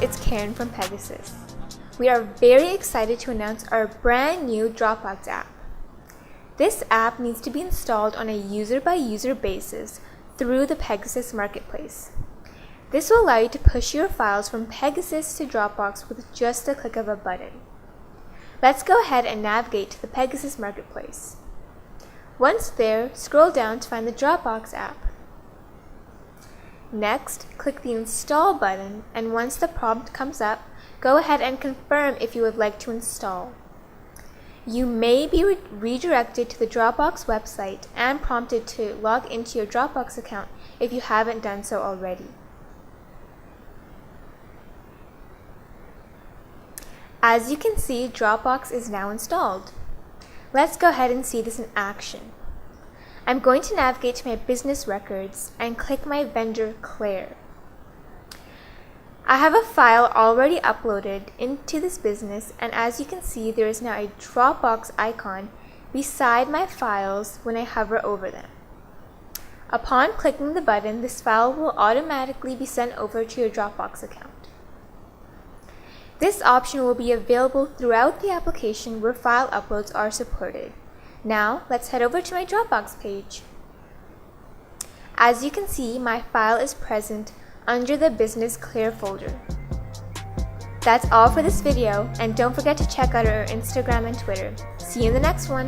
it's Karen from Pegasys. We are very excited to announce our brand new Dropbox app. This app needs to be installed on a user-by-user basis through the Pegasys marketplace. This will allow you to push your files from Pegasys to Dropbox with just a click of a button. Let's go ahead and navigate to the Pegasys marketplace. Once there, scroll down to find the Dropbox app. Next, click the Install button, and once the prompt comes up, go ahead and confirm if you would like to install. You may be redirected to the Dropbox website and prompted to log into your Dropbox account if you haven't done so already. As you can see, Dropbox is now installed. Let's go ahead and see this in action. I'm going to navigate to my business records and click my vendor Claire. I have a file already uploaded into this business, and as you can see, there is now a Dropbox icon beside my files when I hover over them. Upon clicking the button, this file will automatically be sent over to your Dropbox account. This option will be available throughout the application where file uploads are supported. Now, let's head over to my Dropbox page. As you can see, my file is present under the Business Clear folder. That's all for this video, and don't forget to check out our Instagram and Twitter. See you in the next one!